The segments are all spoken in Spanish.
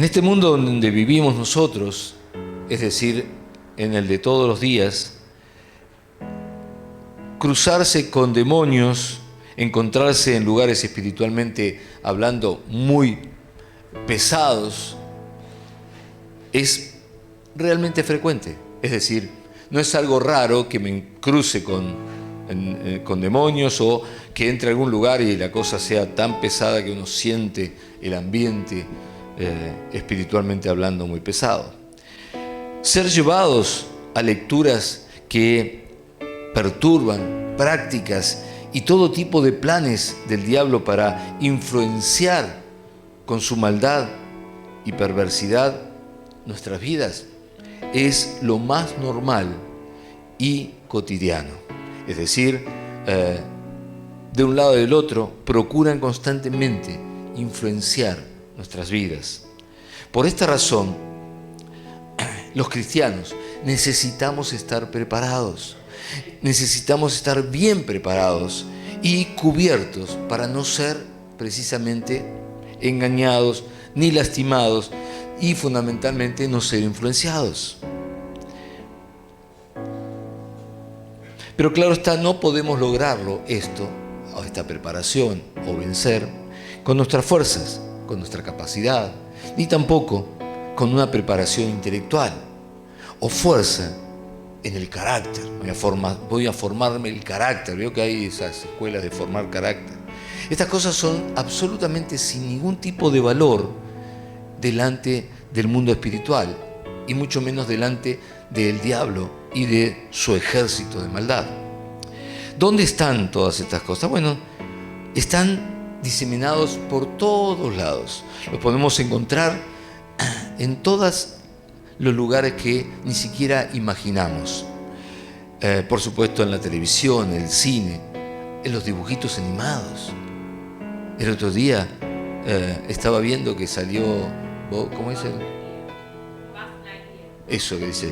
este mundo donde vivimos nosotros, es decir, en el de todos los días, cruzarse con demonios, encontrarse en lugares espiritualmente hablando muy pesados, es realmente frecuente. Es decir, no es algo raro que me cruce con demonios o que entre a algún lugar y la cosa sea tan pesada que uno siente el ambiente espiritualmente hablando muy pesado. Ser llevados a lecturas que perturban, prácticas y todo tipo de planes del diablo para influenciar con su maldad y perversidad nuestras vidas es lo más normal y cotidiano. Es decir, de un lado y del otro procuran constantemente influenciar nuestras vidas. Por esta razón, los cristianos necesitamos estar preparados. Necesitamos estar bien preparados y cubiertos para no ser precisamente engañados ni lastimados y fundamentalmente no ser influenciados. Pero claro está, no podemos lograrlo esta preparación o vencer con nuestras fuerzas, con nuestra capacidad, ni tampoco con una preparación intelectual o fuerza en el carácter. Voy a formarme el carácter. Veo que hay esas escuelas de formar carácter. Estas cosas son absolutamente sin ningún tipo de valor delante del mundo espiritual y mucho menos delante del diablo y de su ejército de maldad. ¿Dónde están todas estas cosas? Bueno, están diseminados por todos lados. Los podemos encontrar en todos los lugares que ni siquiera imaginamos. Por supuesto en la televisión, en el cine, en los dibujitos animados. El otro día estaba viendo que salió, ¿cómo es eso que dice?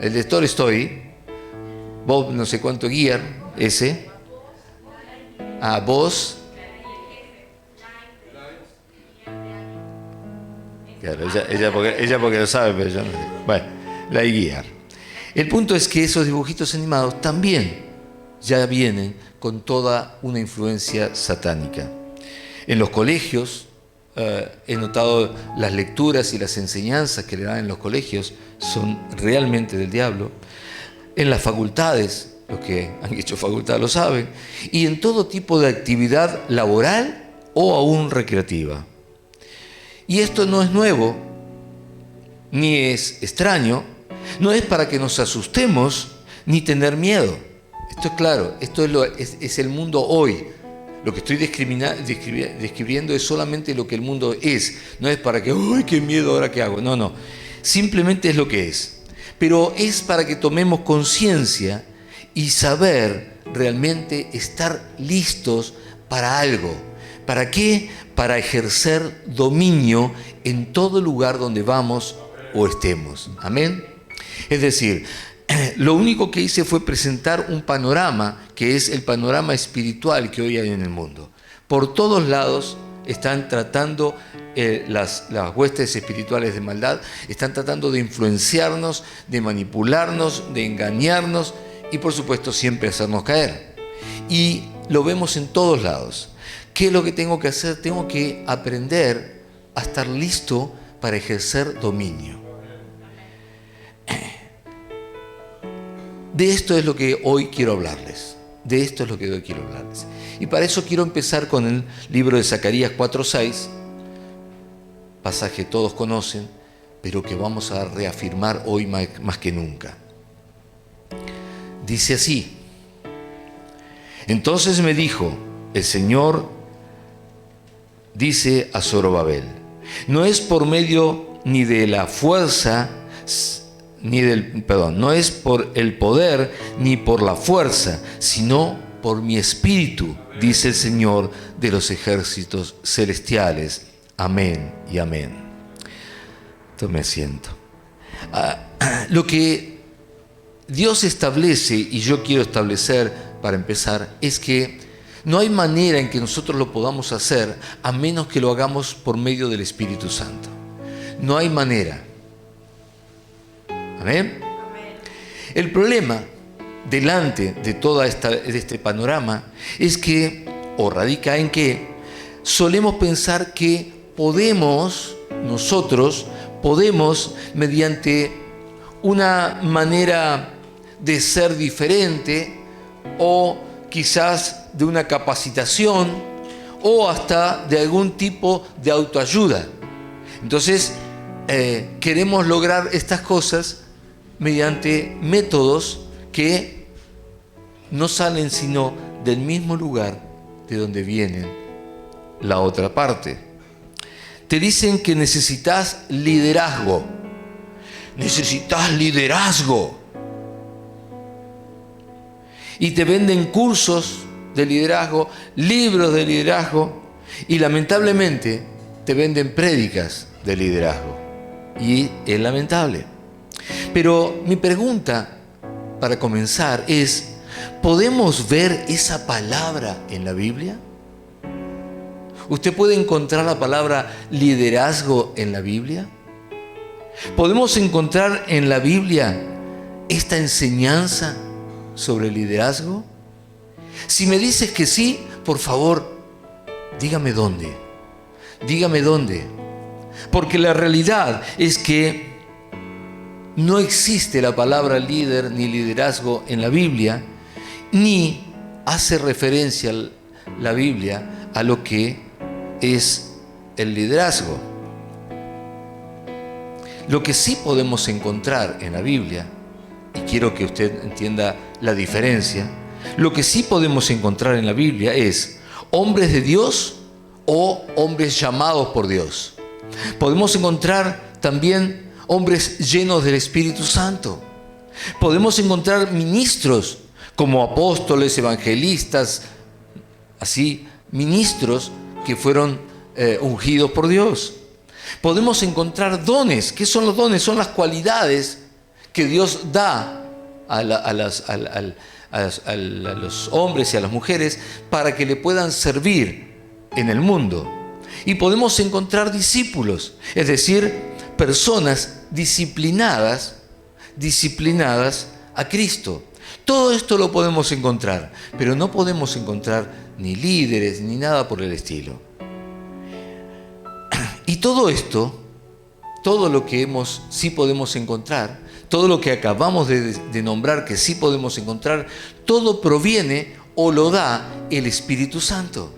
El de Toy Story, Bob no sé cuánto Gear, ese. Buzz. Claro, ella porque lo sabe, pero yo no sé. Bueno, Lightyear. El punto es que esos dibujitos animados también ya vienen con toda una influencia satánica. En los colegios, he notado las lecturas y las enseñanzas que le dan en los colegios son realmente del diablo. En las facultades, los que han hecho facultad lo saben, y en todo tipo de actividad laboral o aún recreativa. Y esto no es nuevo, ni es extraño, no es para que nos asustemos ni tener miedo. Esto es claro, esto es el mundo hoy. Lo que estoy describiendo es solamente lo que el mundo es. No es para que, ¡ay, qué miedo, ahora qué hago! No. Simplemente es lo que es. Pero es para que tomemos conciencia y saber realmente estar listos para algo. ¿Para qué? Para ejercer dominio en todo lugar donde vamos o estemos. Amén. Es decir, lo único que hice fue presentar un panorama que es el panorama espiritual que hoy hay en el mundo. Por todos lados están tratando las huestes espirituales de maldad, están tratando de influenciarnos, de manipularnos, de engañarnos y por supuesto siempre hacernos caer. Y lo vemos en todos lados. ¿Qué es lo que tengo que hacer? Tengo que aprender a estar listo para ejercer dominio. De esto es lo que hoy quiero hablarles. Y para eso quiero empezar con el libro de Zacarías 4:6, pasaje que todos conocen, pero que vamos a reafirmar hoy más que nunca. Dice así: entonces me dijo el Señor, dice a Zorobabel, no es por medio ni de la fuerza, no es por el poder ni por la fuerza, sino por mi espíritu, dice el Señor de los ejércitos celestiales. Amén y amén. Tome asiento. Lo que Dios establece, y yo quiero establecer para empezar, es que No hay manera en que nosotros lo podamos hacer a menos que lo hagamos por medio del Espíritu Santo. No hay manera. ¿Amén? El problema delante de todo este panorama es que, o radica en que, solemos pensar que nosotros podemos, mediante una manera de ser diferente, o quizás de una capacitación, o hasta de algún tipo de autoayuda. Entonces, queremos lograr estas cosas mediante métodos que no salen sino del mismo lugar de donde viene la otra parte. Te dicen que necesitas liderazgo. Necesitas liderazgo. Y te venden cursos de liderazgo, libros de liderazgo, y lamentablemente te venden prédicas de liderazgo. Y es lamentable. Pero mi pregunta para comenzar es, ¿podemos ver esa palabra en la Biblia? ¿Usted puede encontrar la palabra liderazgo en la Biblia? ¿Podemos encontrar en la Biblia esta enseñanza sobre liderazgo? Si me dices que sí, por favor, dígame dónde. Dígame dónde. Porque la realidad es que no existe la palabra líder ni liderazgo en la Biblia, ni hace referencia la Biblia a lo que es el liderazgo. Lo que sí podemos encontrar en la Biblia, y quiero que usted entienda la diferencia, lo que sí podemos encontrar en la Biblia es hombres de Dios o hombres llamados por Dios. Podemos encontrar también hombres llenos del Espíritu Santo. Podemos encontrar ministros como apóstoles, evangelistas, así, ministros que fueron ungidos por Dios. Podemos encontrar dones. ¿Qué son los dones? Son las cualidades que Dios da a los hombres y a las mujeres para que le puedan servir en el mundo. Y podemos encontrar discípulos, es decir, personas disciplinadas a Cristo. Todo esto lo podemos encontrar, pero no podemos encontrar ni líderes ni nada por el estilo. Y todo esto, todo lo que sí podemos encontrar, todo lo que acabamos de nombrar que sí podemos encontrar, todo proviene o lo da el Espíritu Santo.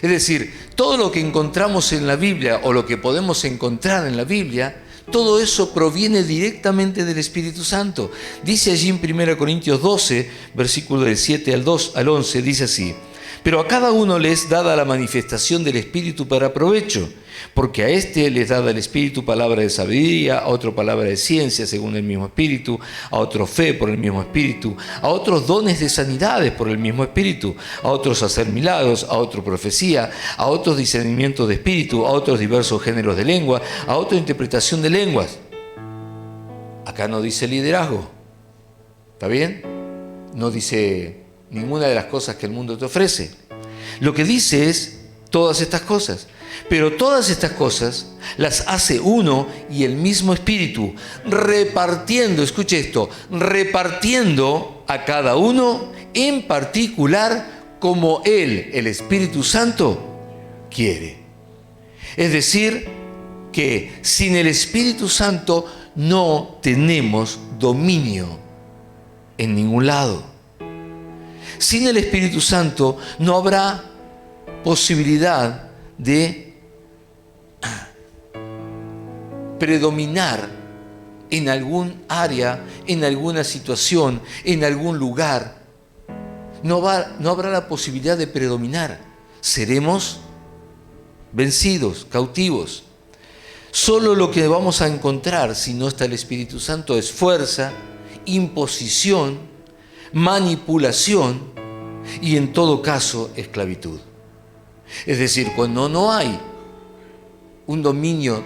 Es decir, todo lo que encontramos en la Biblia o lo que podemos encontrar en la Biblia, todo eso proviene directamente del Espíritu Santo. Dice allí en 1 Corintios 12, versículo del 7 al 11, dice así: pero a cada uno les es dada la manifestación del Espíritu para provecho, porque a este les dada el Espíritu palabra de sabiduría, a otro palabra de ciencia según el mismo Espíritu, a otro fe por el mismo Espíritu, a otros dones de sanidades por el mismo Espíritu, a otros hacer milagros, a otro profecía, a otros discernimiento de espíritu, a otros diversos géneros de lengua, a otra interpretación de lenguas. Acá no dice liderazgo, ¿está bien? No dice ninguna de las cosas que el mundo te ofrece. Lo que dice es todas estas cosas. Pero todas estas cosas las hace uno y el mismo Espíritu, repartiendo, escuche esto, repartiendo a cada uno en particular como Él, el Espíritu Santo, quiere. Es decir, que sin el Espíritu Santo no tenemos dominio en ningún lado. Sin el Espíritu Santo no habrá posibilidad de predominar en algún área, en alguna situación, en algún lugar. No habrá la posibilidad de predominar. Seremos vencidos, cautivos. Solo lo que vamos a encontrar si no está el Espíritu Santo es fuerza, imposición, manipulación y en todo caso esclavitud. Es decir, cuando no hay un dominio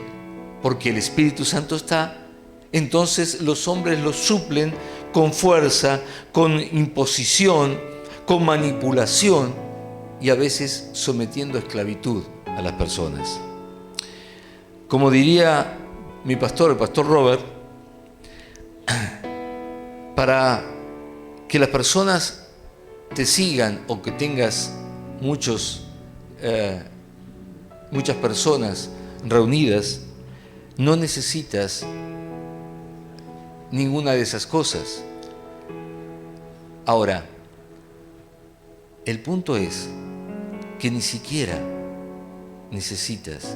porque el Espíritu Santo está, entonces los hombres lo suplen con fuerza, con imposición, con manipulación y a veces sometiendo a esclavitud a las personas. Como diría mi pastor, el pastor Robert, para que las personas te sigan o que tengas muchas personas reunidas, no necesitas ninguna de esas cosas. Ahora, el punto es que ni siquiera necesitas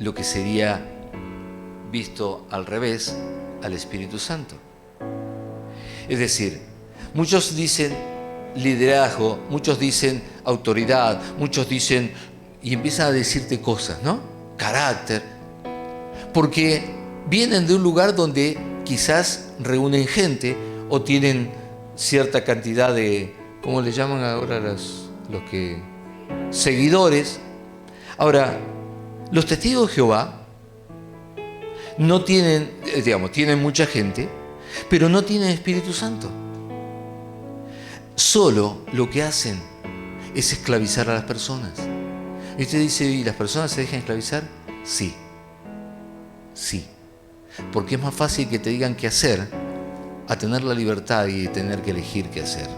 lo que sería visto al revés al Espíritu Santo. Es decir, muchos dicen liderazgo, muchos dicen autoridad, muchos dicen, y empiezan a decirte cosas, ¿no? Carácter, porque vienen de un lugar donde quizás reúnen gente o tienen cierta cantidad de, ¿cómo le llaman ahora los que? Seguidores. Ahora, los testigos de Jehová no tienen, tienen mucha gente, pero no tienen Espíritu Santo. Solo lo que hacen es esclavizar a las personas. Y usted dice, ¿y las personas se dejan esclavizar? Sí. Sí. Porque es más fácil que te digan qué hacer a tener la libertad y tener que elegir qué hacer.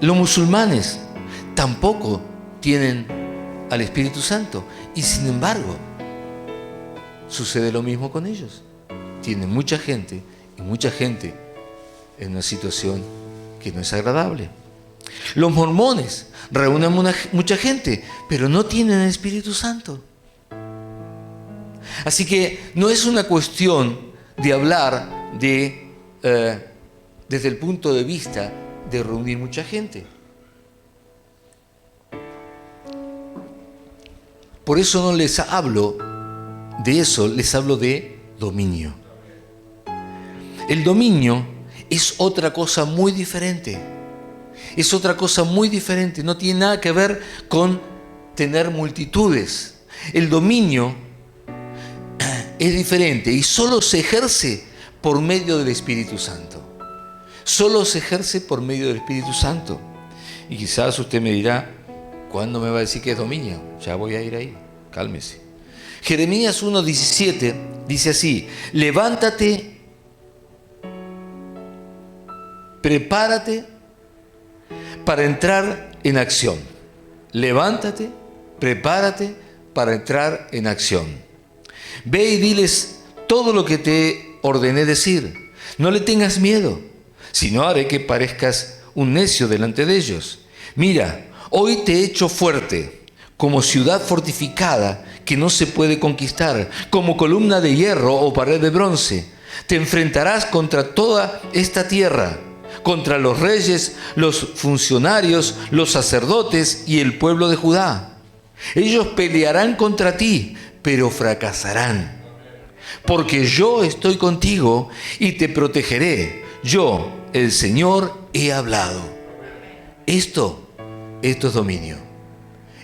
Los musulmanes tampoco tienen al Espíritu Santo y sin embargo sucede lo mismo con ellos. Tienen mucha gente y mucha gente en una situación que no es agradable. Los mormones reúnen mucha gente, pero no tienen el Espíritu Santo. Así que no es una cuestión de hablar desde el punto de vista de reunir mucha gente. Por eso no les hablo de eso, les hablo de dominio. El dominio es otra cosa muy diferente. Es otra cosa muy diferente. No tiene nada que ver con tener multitudes. El dominio es diferente y solo se ejerce por medio del Espíritu Santo. Solo se ejerce por medio del Espíritu Santo. Y quizás usted me dirá, ¿cuándo me va a decir que es dominio? Ya voy a ir ahí, cálmese. Jeremías 1:17 dice así: levántate, prepárate para entrar en acción. Levántate, prepárate para entrar en acción. Ve y diles todo lo que te ordené decir. No le tengas miedo, sino haré que parezcas un necio delante de ellos. Mira, hoy te he hecho fuerte, como ciudad fortificada que no se puede conquistar, como columna de hierro o pared de bronce. Te enfrentarás contra toda esta tierra, contra los reyes, los funcionarios, los sacerdotes y el pueblo de Judá. Ellos pelearán contra ti, pero fracasarán. Porque yo estoy contigo y te protegeré. Yo, el Señor, he hablado. Esto es dominio.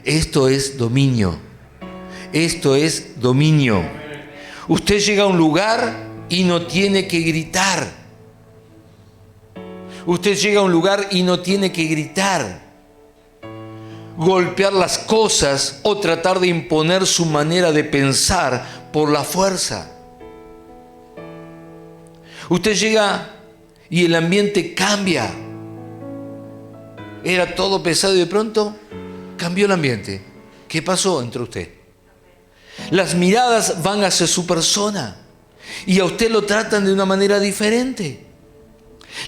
Esto es dominio. Esto es dominio. Usted llega a un lugar y no tiene que gritar. Usted llega a un lugar y no tiene que gritar, golpear las cosas o tratar de imponer su manera de pensar por la fuerza. Usted llega y el ambiente cambia. Era todo pesado y de pronto cambió el ambiente. ¿Qué pasó entre usted? Las miradas van hacia su persona y a usted lo tratan de una manera diferente.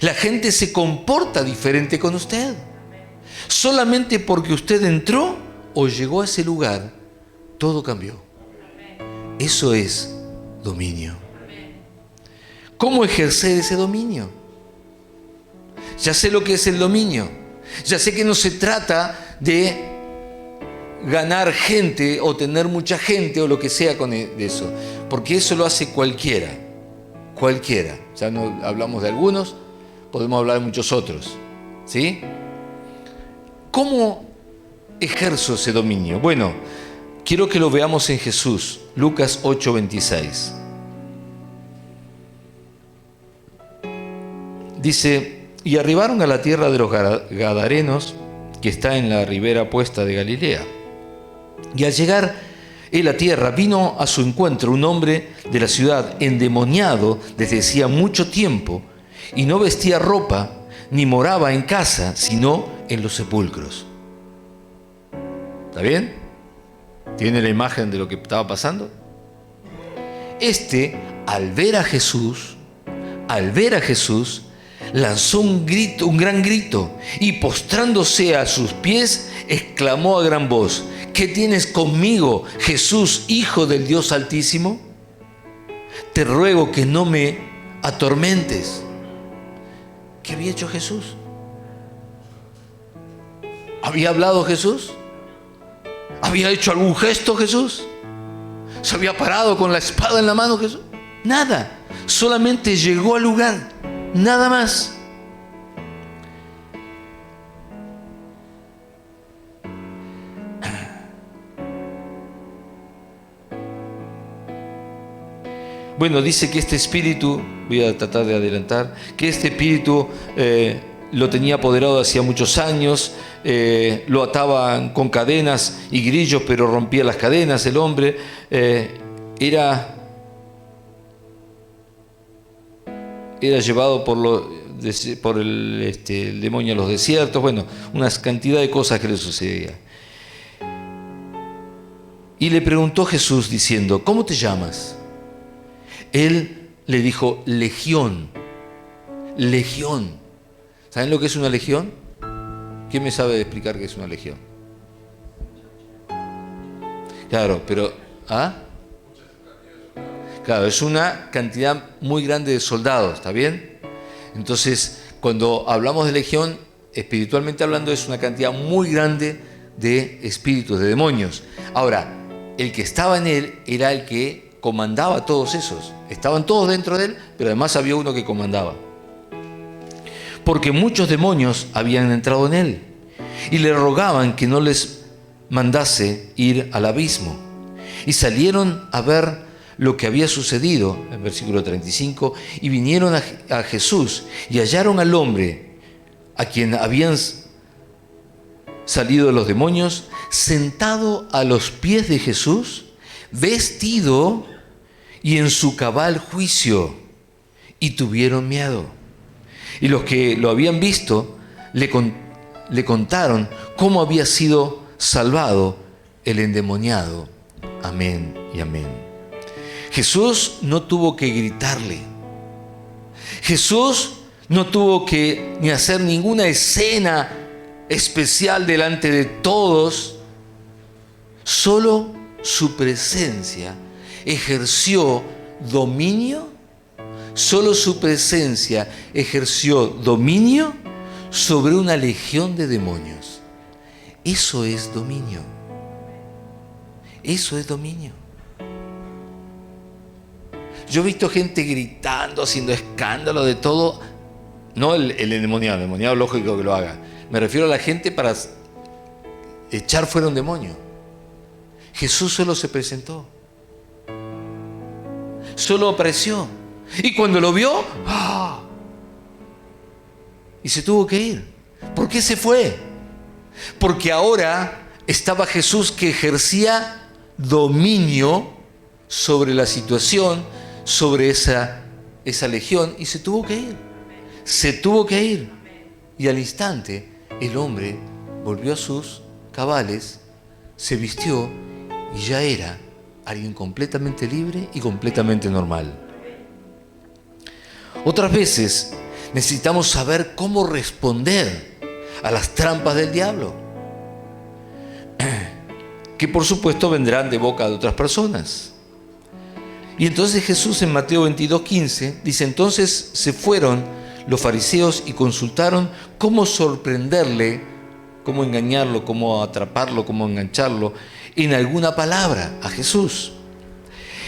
La gente se comporta diferente con usted. Solamente porque usted entró o llegó a ese lugar, todo cambió. Eso es dominio. ¿Cómo ejercer ese dominio? Ya sé lo que es el dominio. Ya sé que no se trata de ganar gente o tener mucha gente o lo que sea con eso. Porque eso lo hace cualquiera. Cualquiera. Ya no hablamos de algunos, podemos hablar de muchos otros. ¿Sí? ¿Cómo ejerzo ese dominio? Bueno, quiero que lo veamos en Jesús. Lucas 8:26. Dice, y arribaron a la tierra de los Gadarenos, que está en la ribera opuesta de Galilea. Y al llegar en la tierra, vino a su encuentro un hombre de la ciudad, endemoniado desde hacía mucho tiempo, y no vestía ropa, ni moraba en casa, sino en los sepulcros. ¿Está bien? ¿Tiene la imagen de lo que estaba pasando? Al ver a Jesús, lanzó un gran grito, y postrándose a sus pies, exclamó a gran voz: ¿qué tienes conmigo, Jesús, Hijo del Dios Altísimo? Te ruego que no me atormentes. ¿Qué había hecho Jesús? ¿Había hablado Jesús? ¿Había hecho algún gesto Jesús? ¿Se había parado con la espada en la mano Jesús? Nada, solamente llegó al lugar, nada más. Bueno, dice que este espíritu, voy a tratar de adelantar, que este espíritu lo tenía apoderado hacía muchos años, lo ataban con cadenas y grillos, pero rompía las cadenas el hombre. Era llevado por el demonio a los desiertos, bueno, una cantidad de cosas que le sucedía. Y le preguntó Jesús diciendo: ¿cómo te llamas? Él le dijo: Legión. Legión. ¿Saben lo que es una legión? ¿Quién me sabe explicar qué es una legión? Claro, pero... Claro, es una cantidad muy grande de soldados, ¿está bien? Entonces, cuando hablamos de legión, espiritualmente hablando, es una cantidad muy grande de espíritus, de demonios. Ahora, el que estaba en él era el que comandaba a todos esos. Estaban todos dentro de él, pero además había uno que comandaba. Porque muchos demonios habían entrado en él y le rogaban que no les mandase ir al abismo. Y salieron a ver lo que había sucedido, en el versículo 35, y vinieron a Jesús y hallaron al hombre a quien habían salido los demonios, sentado a los pies de Jesús, vestido y en su cabal juicio, y tuvieron miedo. Y los que lo habían visto le contaron cómo había sido salvado el endemoniado. Amén y amén. Jesús no tuvo que gritarle. Jesús no tuvo que ni hacer ninguna escena especial delante de todos. Solo su presencia ejerció dominio. Solo su presencia ejerció dominio sobre una legión de demonios. Eso es dominio. Eso es dominio. Yo he visto gente gritando, haciendo escándalo de todo. No el endemoniado lógico que lo haga. Me refiero a la gente para echar fuera un demonio. Jesús solo se presentó. Solo apareció. Y cuando lo vio, ¡ah! Y se tuvo que ir. ¿Por qué se fue? Porque ahora estaba Jesús, que ejercía dominio sobre la situación, sobre esa legión, y se tuvo que ir. Se tuvo que ir. Y al instante el hombre volvió a sus cabales, se vistió y ya era alguien completamente libre y completamente normal. Otras veces necesitamos saber cómo responder a las trampas del diablo, que por supuesto vendrán de boca de otras personas. Y entonces Jesús en Mateo 22:15 dice: entonces se fueron los fariseos y consultaron cómo sorprenderle, cómo engañarlo, cómo atraparlo, cómo engancharlo en alguna palabra a Jesús.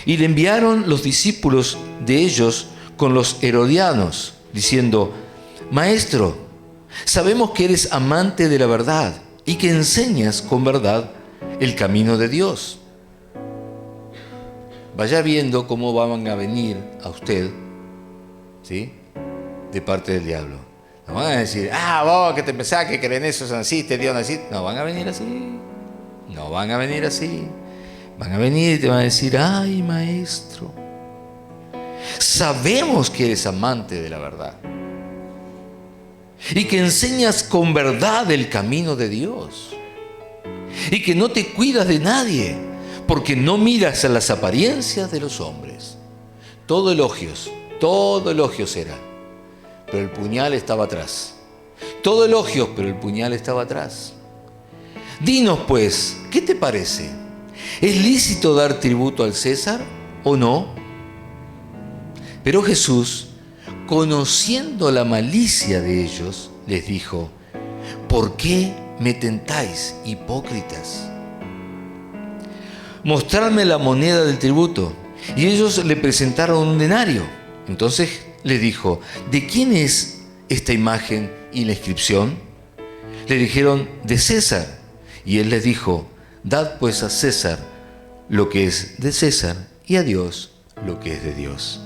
Y le enviaron los discípulos de ellos con los herodianos, diciendo: Maestro, sabemos que eres amante de la verdad y que enseñas con verdad el camino de Dios. Vaya viendo cómo van a venir a usted, ¿sí?, de parte del diablo. No van a decir, vos que te pensás que creen eso, naciste, Dios naciste. No van a venir así. No van a venir así. Van a venir y te van a decir, ay, maestro, sabemos que eres amante de la verdad y que enseñas con verdad el camino de Dios y que no te cuidas de nadie porque no miras a las apariencias de los hombres. Todo elogios era, pero el puñal estaba atrás. Todo elogios, pero el puñal estaba atrás. Dinos pues, ¿qué te parece? ¿Es lícito dar tributo al César o no? Pero Jesús, conociendo la malicia de ellos, les dijo, ¿por qué me tentáis, hipócritas? Mostradme la moneda del tributo. Y ellos le presentaron un denario. Entonces le dijo, ¿de quién es esta imagen y la inscripción? Le dijeron, de César. Y él les dijo, dad pues a César lo que es de César y a Dios lo que es de Dios.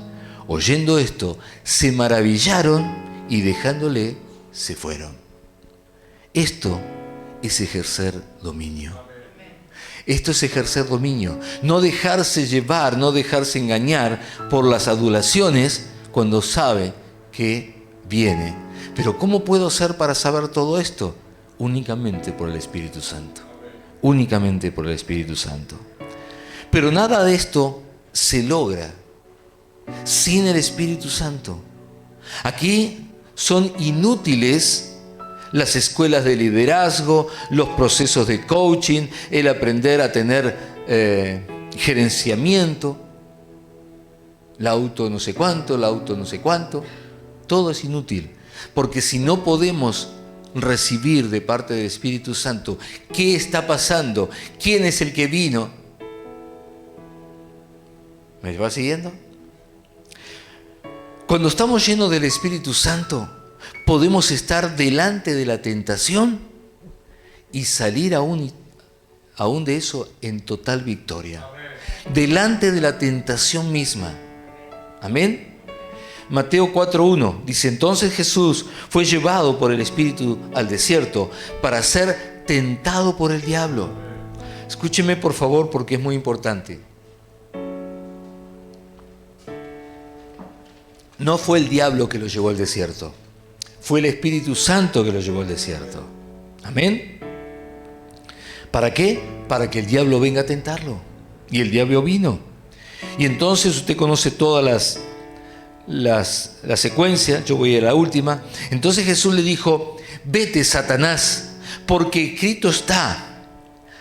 Oyendo esto, se maravillaron y dejándole, se fueron. Esto es ejercer dominio. Esto es ejercer dominio. No dejarse llevar, no dejarse engañar por las adulaciones cuando sabe que viene. Pero ¿cómo puedo hacer para saber todo esto? Únicamente por el Espíritu Santo. Únicamente por el Espíritu Santo. Pero nada de esto se logra sin el Espíritu Santo. Aquí son inútiles las escuelas de liderazgo, los procesos de coaching, el aprender a tener gerenciamiento, la auto no sé cuánto, todo es inútil. Porque si no podemos recibir de parte del Espíritu Santo qué está pasando, quién es el que vino, ¿me va siguiendo? Cuando estamos llenos del Espíritu Santo, podemos estar delante de la tentación y salir aún de eso en total victoria. Delante de la tentación misma. Amén. Mateo 4:1 dice, entonces Jesús fue llevado por el Espíritu al desierto para ser tentado por el diablo. Escúcheme por favor porque es muy importante. No fue el diablo que lo llevó al desierto. Fue el Espíritu Santo que lo llevó al desierto. Amén. ¿Para qué? Para que el diablo venga a tentarlo. Y el diablo vino. Y entonces usted conoce todas la secuencia. Yo voy a la última. Entonces Jesús le dijo, vete, Satanás, porque escrito está,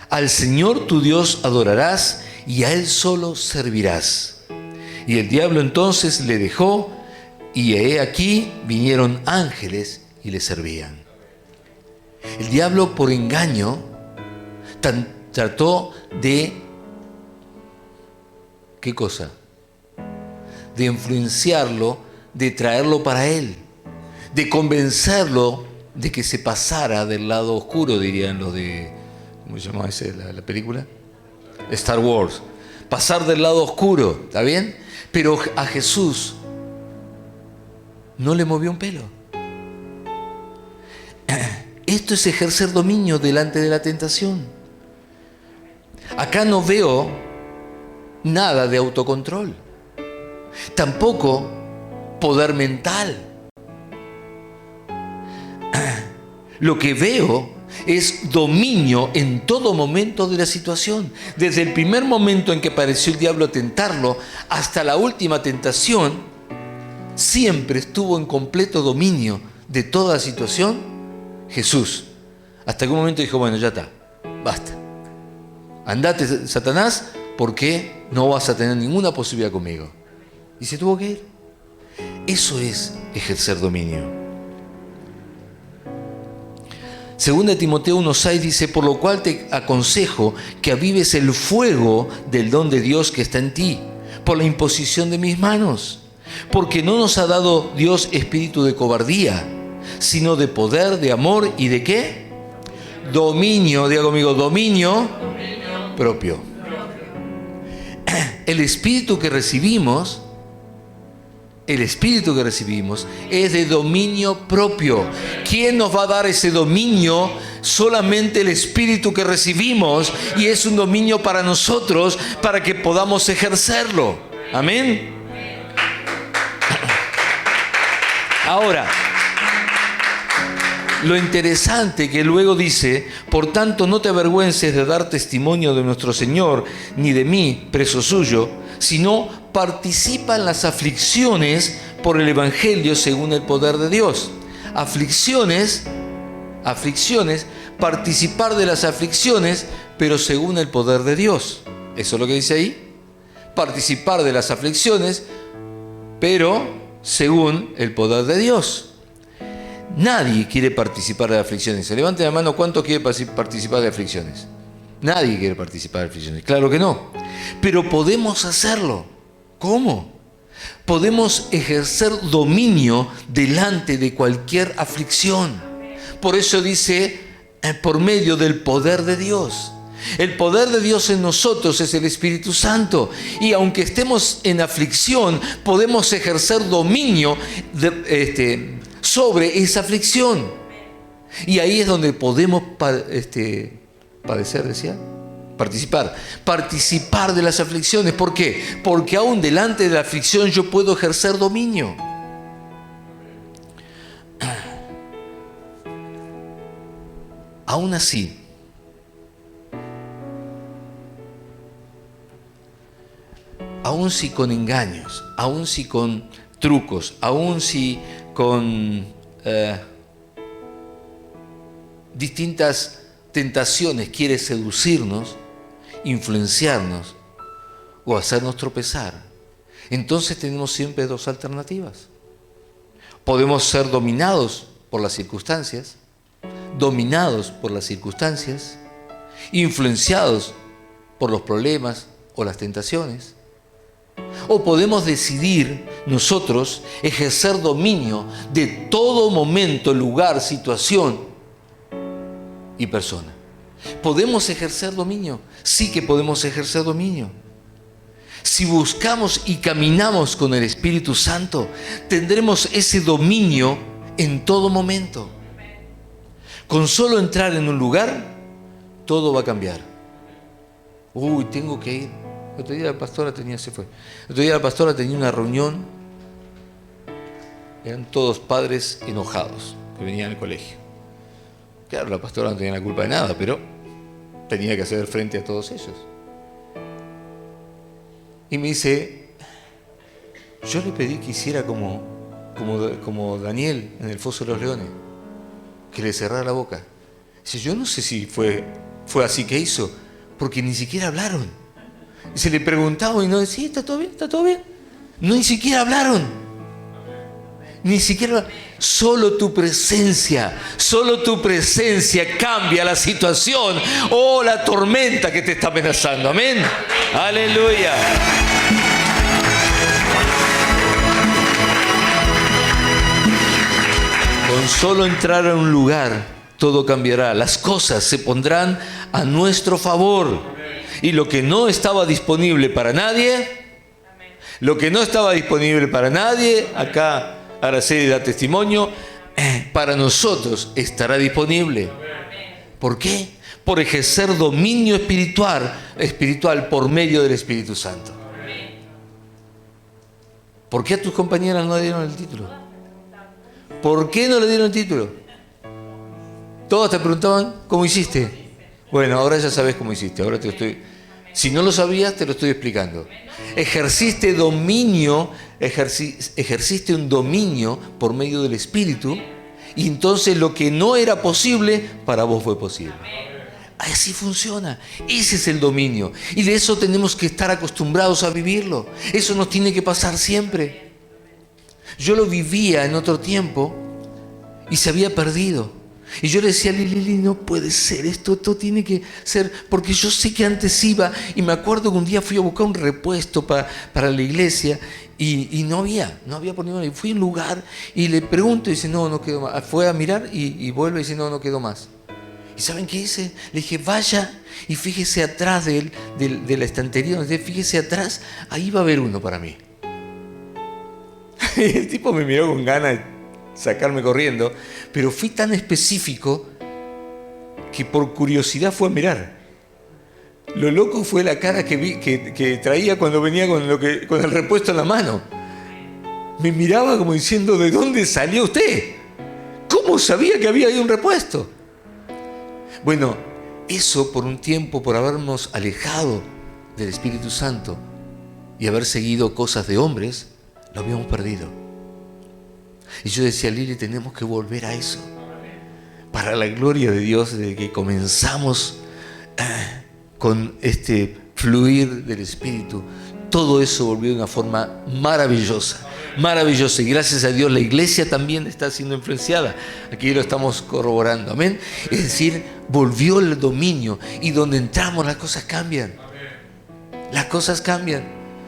al Señor tu Dios adorarás y a Él solo servirás. Y el diablo entonces le dejó, y he aquí vinieron ángeles y le servían. El diablo por engaño trató de, ¿qué cosa? De influenciarlo, de traerlo para él, de convencerlo de que se pasara del lado oscuro, dirían los de, ¿cómo se llama ese, la película? Star Wars. Pasar del lado oscuro, ¿está bien? Pero a Jesús no le movió un pelo. Esto es ejercer dominio delante de la tentación. Acá no veo nada de autocontrol. Tampoco poder mental. Lo que veo es dominio en todo momento de la situación. Desde el primer momento en que apareció el diablo a tentarlo hasta la última tentación, siempre estuvo en completo dominio de toda la situación Jesús. Hasta que un momento dijo, bueno, ya está, basta. Andate, Satanás, porque no vas a tener ninguna posibilidad conmigo. Y se tuvo que ir. Eso es ejercer dominio. Segunda de Timoteo 1:6 dice, por lo cual te aconsejo que avives el fuego del don de Dios que está en ti, por la imposición de mis manos. Porque no nos ha dado Dios espíritu de cobardía, sino de poder, de amor y de ¿qué? Dominio, diga conmigo, dominio propio. El espíritu que recibimos el espíritu que recibimos es de dominio propio. ¿Quién nos va a dar ese dominio? Solamente el espíritu que recibimos, y es un dominio para nosotros, para que podamos ejercerlo. Amén. Ahora, lo interesante que luego dice: por tanto no te avergüences de dar testimonio de nuestro Señor, ni de mí, preso suyo, sino participa en las aflicciones por el Evangelio según el poder de Dios. Aflicciones, participar de las aflicciones, pero según el poder de Dios. Eso es lo que dice ahí. Participar de las aflicciones, pero según el poder de Dios. Nadie quiere participar de aflicciones. Se levante la mano, ¿cuántos quieren participar de aflicciones? Nadie quiere participar de aflicciones. Claro que no. Pero podemos hacerlo. ¿Cómo? Podemos ejercer dominio delante de cualquier aflicción. Por eso dice, por medio del poder de Dios. El poder de Dios en nosotros es el Espíritu Santo. Y aunque estemos en aflicción, podemos ejercer dominio sobre esa aflicción. Y ahí es donde podemos padecer, decía. Participar de las aflicciones. ¿Por qué? Porque aún delante de la aflicción yo puedo ejercer dominio. Aún así, aún si con engaños, aún si con trucos, aún si con distintas tentaciones quiere seducirnos, influenciarnos o hacernos tropezar, entonces tenemos siempre dos alternativas. Podemos ser dominados por las circunstancias, influenciados por los problemas o las tentaciones, o podemos decidir nosotros ejercer dominio de todo momento, lugar, situación y persona. ¿Podemos ejercer dominio? Sí que podemos ejercer dominio. Si buscamos y caminamos con el Espíritu Santo, tendremos ese dominio en todo momento. Con solo entrar en un lugar, todo va a cambiar. Uy, tengo que ir. El otro día la pastora tenía una reunión. Eran todos padres enojados que venían al colegio. Claro, la pastora no tenía la culpa de nada, pero tenía que hacer frente a todos ellos. Y me dice, yo le pedí que hiciera como Daniel en el foso de los leones, que le cerrara la boca. Dice, yo no sé si fue así que hizo, porque ni siquiera hablaron. Y se le preguntaba y no decía, está todo bien. No, ni siquiera hablaron. Ni siquiera. Solo tu presencia cambia la situación o la tormenta que te está amenazando. Amén. Aleluya. Con solo entrar a un lugar, todo cambiará. Las cosas se pondrán a nuestro favor. Y lo que no estaba disponible para nadie, acá Araceli da testimonio, para nosotros estará disponible. ¿Por qué? Por ejercer dominio espiritual por medio del Espíritu Santo. ¿Por qué a tus compañeras no le dieron el título? ¿Por qué no le dieron el título? Todos te preguntaban, ¿cómo hiciste? Bueno, ahora ya sabes cómo hiciste. Si no lo sabías, te lo estoy explicando. Ejerciste un dominio por medio del Espíritu, y entonces lo que no era posible, para vos fue posible. Así funciona. Ese es el dominio. Y de eso tenemos que estar acostumbrados a vivirlo. Eso nos tiene que pasar siempre. Yo lo vivía en otro tiempo y se había perdido. Y yo le decía a Lili, no puede ser, esto tiene que ser, porque yo sé que antes iba, y me acuerdo que un día fui a buscar un repuesto para la iglesia, y no había por ningún lado. Y fui a un lugar y le pregunto y dice, no quedó más. Fue a mirar y vuelve y dice, no quedó más. ¿Y saben qué hice? Le dije, vaya y fíjese atrás de la estantería, fíjese atrás, ahí va a haber uno para mí. Y el tipo me miró con ganas de sacarme corriendo, pero fui tan específico que por curiosidad fue a mirar. Lo loco fue la cara que vi, que traía cuando venía con el repuesto en la mano. Me miraba como diciendo, ¿de dónde salió usted? ¿Cómo sabía que había ahí un repuesto? Bueno, eso por un tiempo, por habernos alejado del Espíritu Santo y haber seguido cosas de hombres, lo habíamos perdido. Y yo decía, Lili, tenemos que volver a eso. Para la gloria de Dios, desde que comenzamos con este fluir del Espíritu, todo eso volvió de una forma maravillosa. Maravillosa. Y gracias a Dios la iglesia también está siendo influenciada. Aquí lo estamos corroborando. Amén. Es decir, volvió el dominio. Y donde entramos las cosas cambian. Las cosas cambian.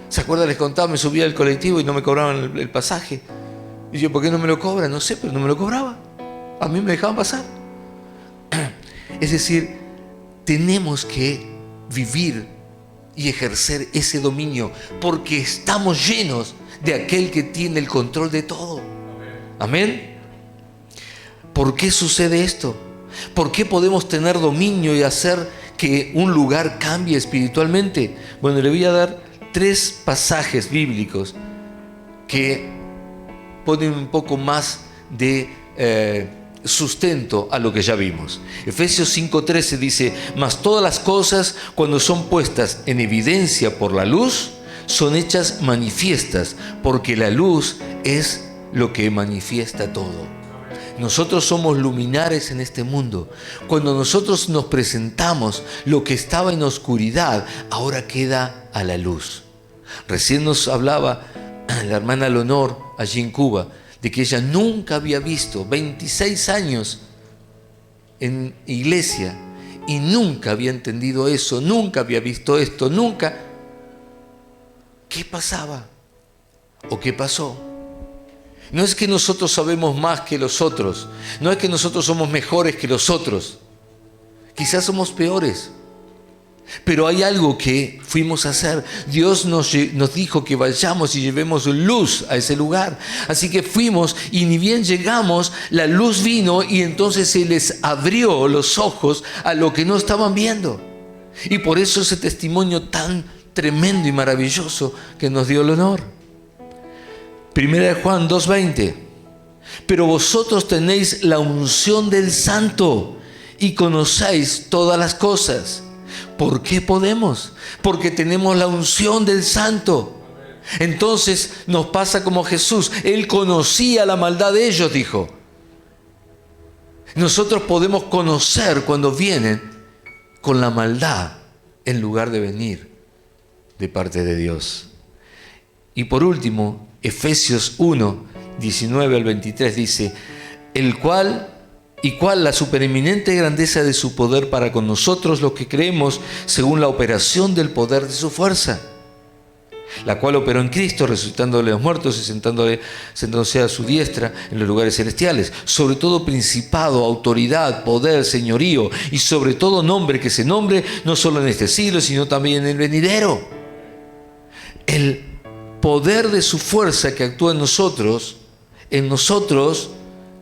¿Se acuerdan? Les contaba, me subía al colectivo y no me cobraban el pasaje. Y yo, ¿por qué no me lo cobran? No sé, pero no me lo cobraba. A mí me dejaban pasar. Es decir, tenemos que vivir y ejercer ese dominio porque estamos llenos de aquel que tiene el control de todo. Amén. ¿Por qué sucede esto? ¿Por qué podemos tener dominio y hacer que un lugar cambie espiritualmente? Bueno, le voy a dar 3 pasajes bíblicos que ponen un poco más de sustento a lo que ya vimos. Efesios 5:13 dice: mas todas las cosas, cuando son puestas en evidencia por la luz, son hechas manifiestas, porque la luz es lo que manifiesta todo. Nosotros somos luminares en este mundo. Cuando nosotros nos presentamos, lo que estaba en oscuridad ahora queda a la luz. Recién nos hablaba la hermana Leonor allí en Cuba de que ella nunca había visto 26 años en iglesia y nunca había entendido eso, nunca había visto esto, nunca. ¿Qué pasaba? ¿O qué pasó? No es que nosotros sabemos más que los otros, no es que nosotros somos mejores que los otros, quizás somos peores, pero hay algo que fuimos a hacer. Dios nos dijo que vayamos y llevemos luz a ese lugar, así que fuimos y ni bien llegamos, la luz vino y entonces se les abrió los ojos a lo que no estaban viendo, y por eso ese testimonio tan tremendo y maravilloso que nos dio Leonor. Primera de Juan 2:20. Pero vosotros tenéis la unción del Santo y conocéis todas las cosas. ¿Por qué podemos? Porque tenemos la unción del Santo. Entonces nos pasa como Jesús. Él conocía la maldad de ellos, dijo. Nosotros podemos conocer cuando vienen con la maldad en lugar de venir de parte de Dios. Y por último, Efesios 1, 19 al 23 dice: cuál la supereminente grandeza de su poder para con nosotros los que creemos, según la operación del poder de su fuerza, la cual operó en Cristo, resucitándole de los muertos y sentándose a su diestra en los lugares celestiales, sobre todo principado, autoridad, poder, señorío, y sobre todo nombre que se nombre, no solo en este siglo, sino también en el venidero. El poder de su fuerza que actúa en nosotros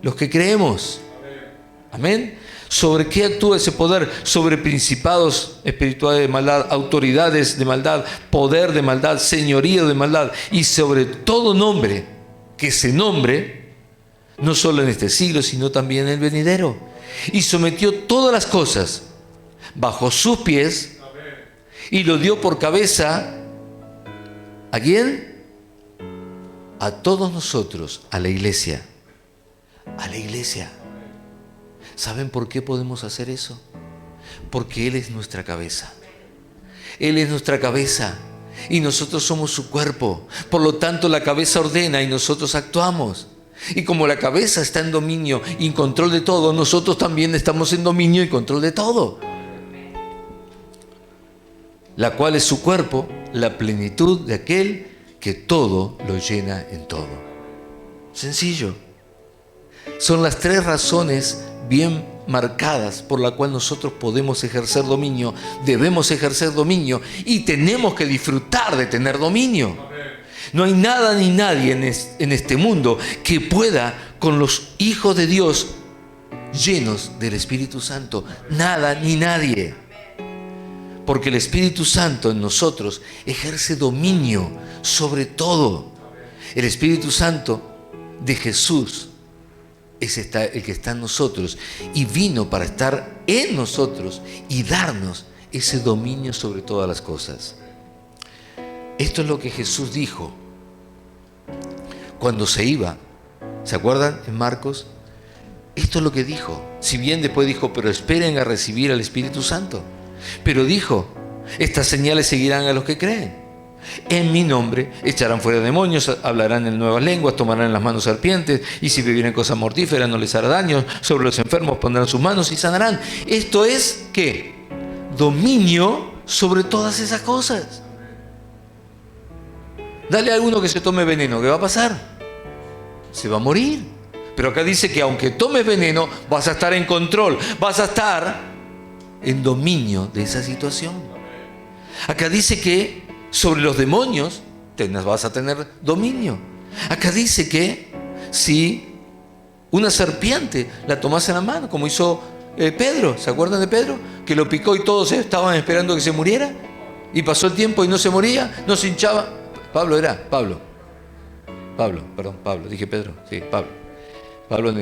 los que creemos. Amén. ¿Sobre qué actúa ese poder? Sobre principados espirituales de maldad, autoridades de maldad, poder de maldad, señorío de maldad, y sobre todo nombre que se nombre, no solo en este siglo, sino también en el venidero. Y sometió todas las cosas bajo sus pies y lo dio por cabeza. ¿A quién? A todos nosotros, a la iglesia. A la iglesia. ¿Saben por qué podemos hacer eso? Porque Él es nuestra cabeza. Él es nuestra cabeza y nosotros somos su cuerpo. Por lo tanto, la cabeza ordena y nosotros actuamos. Y como la cabeza está en dominio y en control de todo, nosotros también estamos en dominio y control de todo. La cual es su cuerpo, la plenitud de aquel que todo lo llena en todo. Sencillo. Son las 3 razones bien marcadas por la cual nosotros podemos ejercer dominio, debemos ejercer dominio y tenemos que disfrutar de tener dominio. No hay nada ni nadie en este mundo que pueda con los hijos de Dios llenos del Espíritu Santo. Nada ni nadie. Porque el Espíritu Santo en nosotros ejerce dominio sobre todo. El Espíritu Santo de Jesús es el que está en nosotros y vino para estar en nosotros y darnos ese dominio sobre todas las cosas. Esto es lo que Jesús dijo cuando se iba. ¿Se acuerdan en Marcos? Esto es lo que dijo. Si bien después dijo, pero esperen a recibir al Espíritu Santo. Pero dijo, estas señales seguirán a los que creen. En mi nombre echarán fuera demonios, hablarán en nuevas lenguas, tomarán en las manos serpientes, y si bebieren cosas mortíferas no les hará daño. Sobre los enfermos pondrán sus manos y sanarán. Esto es, ¿qué? Dominio sobre todas esas cosas. Dale a alguno que se tome veneno, ¿qué va a pasar? Se va a morir. Pero acá dice que aunque tomes veneno, vas a estar en control, vas a estar en dominio de esa situación. Acá dice que sobre los demonios vas a tener dominio. Acá dice que si una serpiente la tomas en la mano, como hizo Pedro, ¿se acuerdan de Pedro? Que lo picó y todos estaban esperando que se muriera, y pasó el tiempo y no se moría, no se hinchaba. Pablo, dije Pedro, sí, Pablo,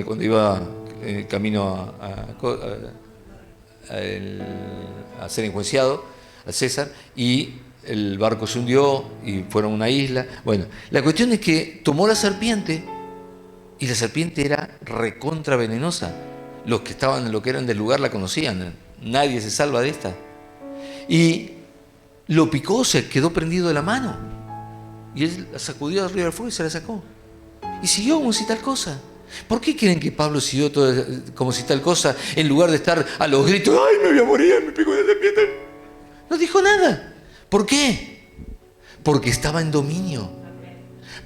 cuando iba en camino a ser enjuiciado a César, y el barco se hundió y fueron a una isla. Bueno, la cuestión es que tomó la serpiente, y la serpiente era recontra venenosa. Los que estaban en lo que eran del lugar la conocían, nadie se salva de esta. Y lo picó, se quedó prendido de la mano. Y él la sacudió arriba del fuego y se la sacó. Y siguió como si tal cosa. ¿Por qué creen que Pablo siguió todo como si tal cosa en lugar de estar a los gritos? ¡Ay, me voy a morir, me picó una serpiente! No dijo nada. ¿Por qué? Porque estaba en dominio.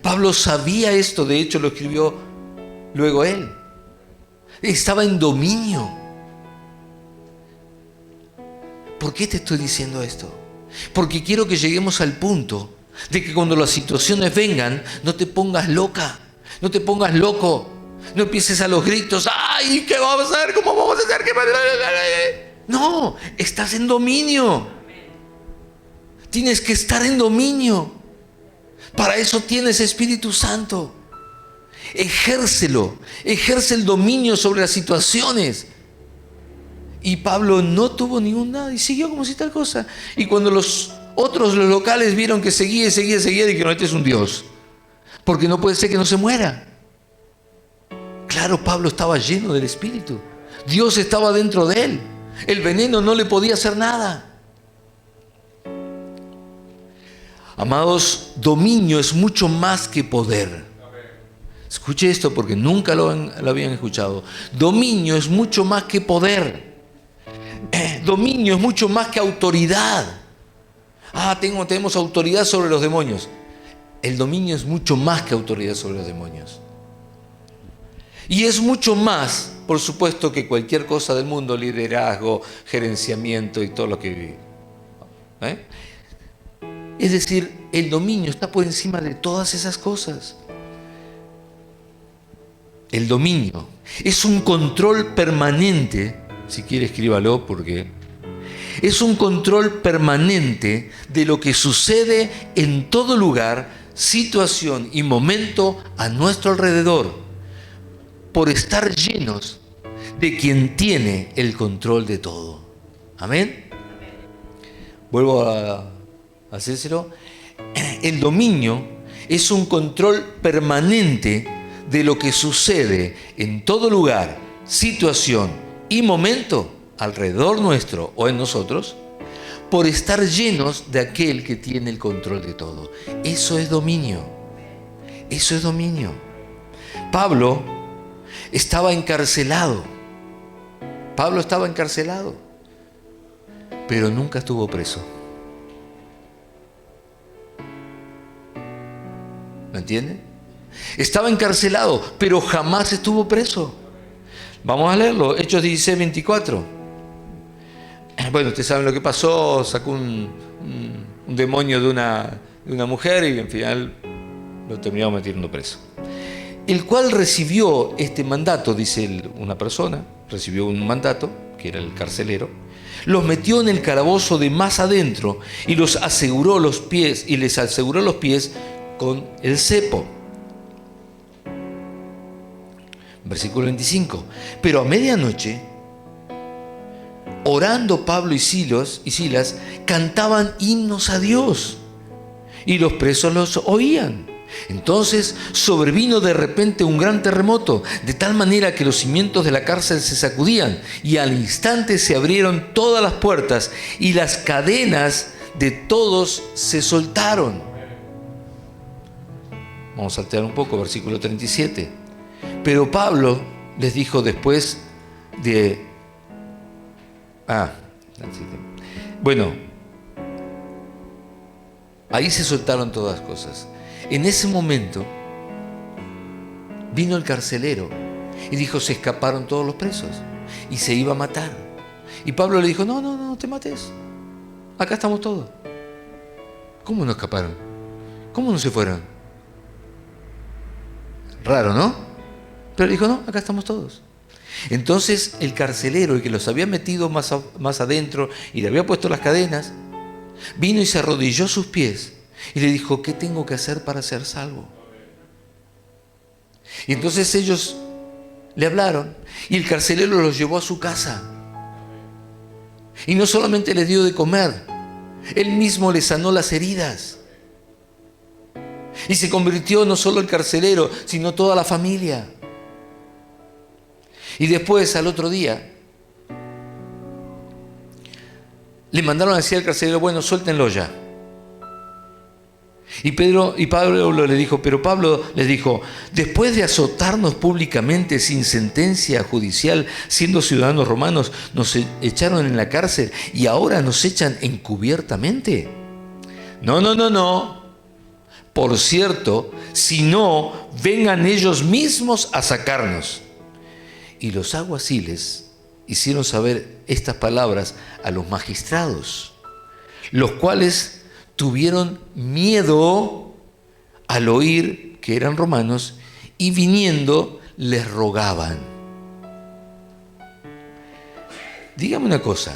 Pablo sabía esto, de hecho lo escribió luego él. Estaba en dominio. ¿Por qué te estoy diciendo esto? Porque quiero que lleguemos al punto de que cuando las situaciones vengan, no te pongas loca, no te pongas loco, no empieces a los gritos, ¡ay! ¿Qué vamos a hacer? ¿Cómo vamos a hacer? No, estás en dominio. Tienes que estar en dominio. Para eso tienes Espíritu Santo. Ejércelo, ejerce el dominio sobre las situaciones. Y Pablo no tuvo ningún nada y siguió como si tal cosa. Y cuando los locales vieron que seguía, dijeron, este es un Dios, porque no puede ser que no se muera. Claro, Pablo estaba lleno del Espíritu. Dios estaba dentro de él. El veneno no le podía hacer nada. Amados, dominio es mucho más que poder. Escuche esto porque nunca lo habían escuchado. Dominio es mucho más que poder. Dominio es mucho más que autoridad. Tenemos autoridad sobre los demonios. El dominio es mucho más que autoridad sobre los demonios. Y es mucho más, por supuesto, que cualquier cosa del mundo, liderazgo, gerenciamiento y todo lo que vivimos. Es decir, el dominio está por encima de todas esas cosas. El dominio es un control permanente, si quiere escríbalo porque es un control permanente de lo que sucede en todo lugar, situación y momento a nuestro alrededor, por estar llenos de quien tiene el control de todo. Amén. Vuelvo a hacérselo. El dominio es un control permanente de lo que sucede en todo lugar, situación y momento alrededor nuestro o en nosotros, por estar llenos de aquel que tiene el control de todo. Eso es dominio. Eso es dominio. Pablo estaba encarcelado. Pero nunca estuvo preso. ¿Me entienden? Estaba encarcelado, pero jamás estuvo preso. Vamos a leerlo, Hechos 16, 24. Bueno, ustedes saben lo que pasó. Sacó un demonio de una mujer y al final lo terminaron metiendo preso. El cual recibió este mandato, dice una persona, recibió un mandato, que era el carcelero, los metió en el calabozo de más adentro y les aseguró los pies con el cepo. Versículo 25. Pero a medianoche, orando Pablo y Silas, cantaban himnos a Dios, y los presos los oían. Entonces sobrevino de repente un gran terremoto, de tal manera que los cimientos de la cárcel se sacudían, y al instante se abrieron todas las puertas, y las cadenas de todos se soltaron. Vamos a saltear un poco, versículo 37. Pero Pablo les dijo después de... Bueno, ahí se soltaron todas las cosas. En ese momento vino el carcelero y dijo, se escaparon todos los presos y se iba a matar. Y Pablo le dijo, no te mates, acá estamos todos. ¿Cómo no escaparon? ¿Cómo no se fueron? Raro, ¿no? Pero dijo, no, acá estamos todos. Entonces el carcelero, el que los había metido más adentro y le había puesto las cadenas, vino y se arrodilló a sus pies y le dijo, ¿qué tengo que hacer para ser salvo? Y entonces ellos le hablaron y el carcelero los llevó a su casa. Y no solamente les dio de comer, él mismo les sanó las heridas. Y se convirtió no solo el carcelero, sino toda la familia. Y después, al otro día, le mandaron a decir al carcelero, bueno, suéltenlo ya. Y Pablo le dijo, pero Pablo les dijo, después de azotarnos públicamente sin sentencia judicial, siendo ciudadanos romanos, nos echaron en la cárcel y ahora nos echan encubiertamente. No. Por cierto, si no, vengan ellos mismos a sacarnos. Y los alguaciles hicieron saber estas palabras a los magistrados, los cuales tuvieron miedo al oír que eran romanos y viniendo les rogaban. Dígame una cosa,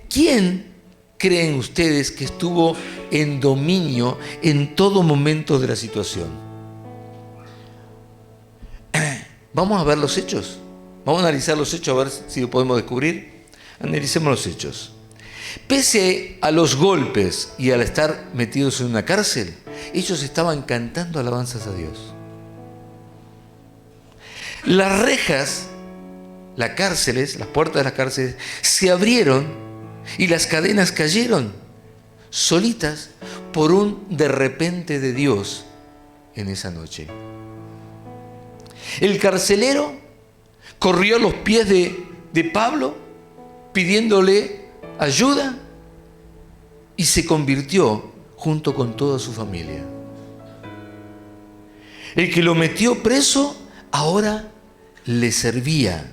¿quién creen ustedes que estuvo en dominio en todo momento de la situación? Vamos a ver los hechos. Vamos a analizar los hechos a ver si lo podemos descubrir. Analicemos los hechos. Pese a los golpes y al estar metidos en una cárcel, ellos estaban cantando alabanzas a Dios. Las rejas, las puertas de las cárceles se abrieron y las cadenas cayeron solitas por un de repente de Dios en esa noche. El carcelero corrió a los pies de Pablo pidiéndole ayuda y se convirtió junto con toda su familia. El que lo metió preso ahora le servía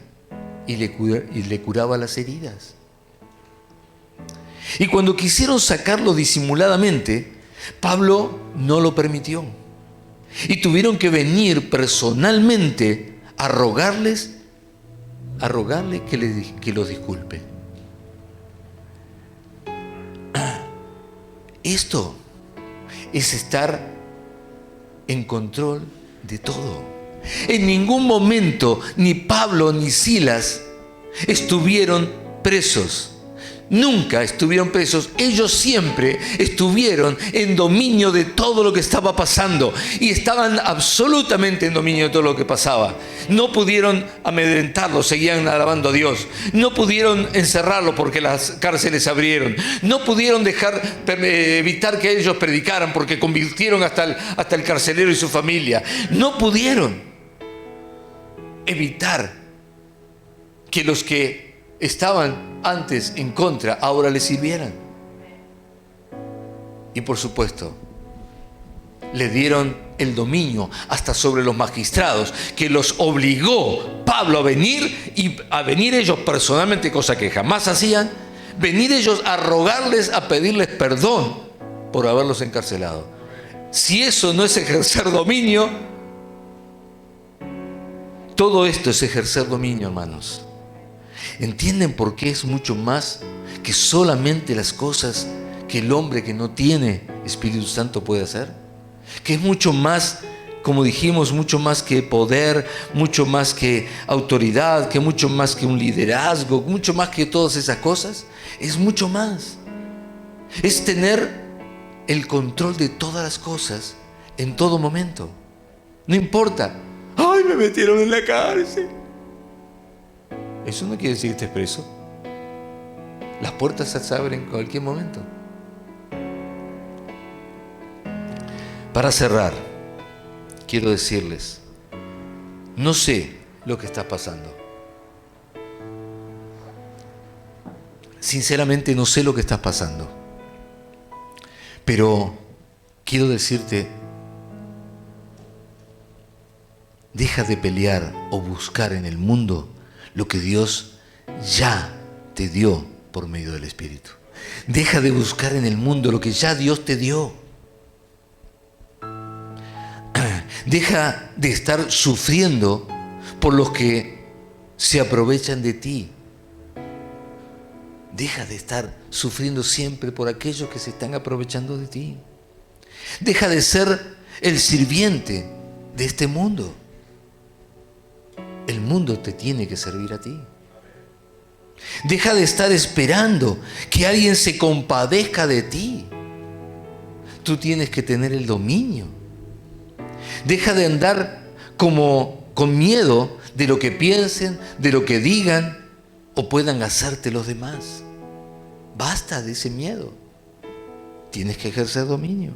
y le curaba las heridas. Y cuando quisieron sacarlo disimuladamente, Pablo no lo permitió. Y tuvieron que venir personalmente a rogarle que los disculpe. Esto es estar en control de todo. En ningún momento ni Pablo ni Silas estuvieron presos. Nunca estuvieron presos, ellos siempre estuvieron en dominio de todo lo que estaba pasando y estaban absolutamente en dominio de todo lo que pasaba. No pudieron amedrentarlo, seguían alabando a Dios. No pudieron encerrarlo porque las cárceles se abrieron. No pudieron evitar que ellos predicaran porque convirtieron hasta el carcelero y su familia. No pudieron evitar que los que estaban antes en contra, ahora le sirvieran. Y por supuesto, le dieron el dominio hasta sobre los magistrados, que los obligó Pablo a venir ellos personalmente, cosa que jamás hacían, venir ellos a rogarles, a pedirles perdón por haberlos encarcelado. Si eso no es ejercer dominio, todo esto es ejercer dominio, hermanos. ¿Entienden por qué es mucho más que solamente las cosas que el hombre que no tiene Espíritu Santo puede hacer? Que es mucho más, como dijimos, mucho más que poder, mucho más que autoridad, que mucho más que un liderazgo, mucho más que todas esas cosas. Es mucho más. Es tener el control de todas las cosas en todo momento. No importa. ¡Ay, me metieron en la cárcel! Eso no quiere decir que estés preso. Las puertas se abren en cualquier momento. Para cerrar, quiero decirles, no sé lo que está pasando. Sinceramente no sé lo que está pasando. Pero quiero decirte, deja de pelear o buscar en el mundo lo que Dios ya te dio por medio del Espíritu. Deja de buscar en el mundo lo que ya Dios te dio. Deja de estar sufriendo por los que se aprovechan de ti. Deja de estar sufriendo siempre por aquellos que se están aprovechando de ti. Deja de ser el sirviente de este mundo. El mundo te tiene que servir a ti. Deja de estar esperando que alguien se compadezca de ti. Tú tienes que tener el dominio. Deja de andar como con miedo de lo que piensen, de lo que digan o puedan hacerte los demás. Basta de ese miedo. Tienes que ejercer dominio.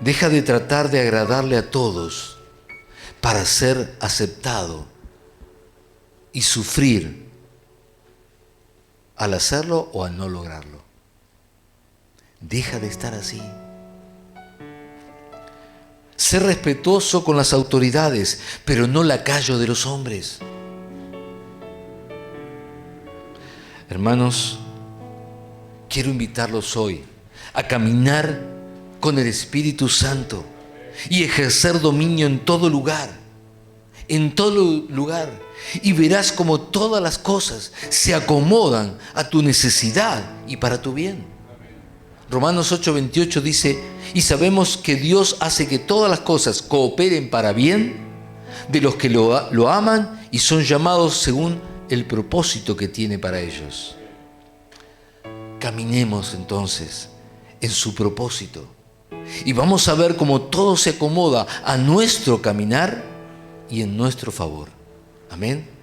Deja de tratar de agradarle a todos para ser aceptado y sufrir al hacerlo o al no lograrlo. Deja de estar así. Sé respetuoso con las autoridades, pero no lacayo de los hombres. Hermanos, quiero invitarlos hoy a caminar con el Espíritu Santo y ejercer dominio en todo lugar. En todo lugar. Y verás como todas las cosas se acomodan a tu necesidad y para tu bien. Romanos 8:28 dice, y sabemos que Dios hace que todas las cosas cooperen para bien de los que lo aman y son llamados según el propósito que tiene para ellos. Caminemos entonces en su propósito y vamos a ver cómo todo se acomoda a nuestro caminar y en nuestro favor. Amén.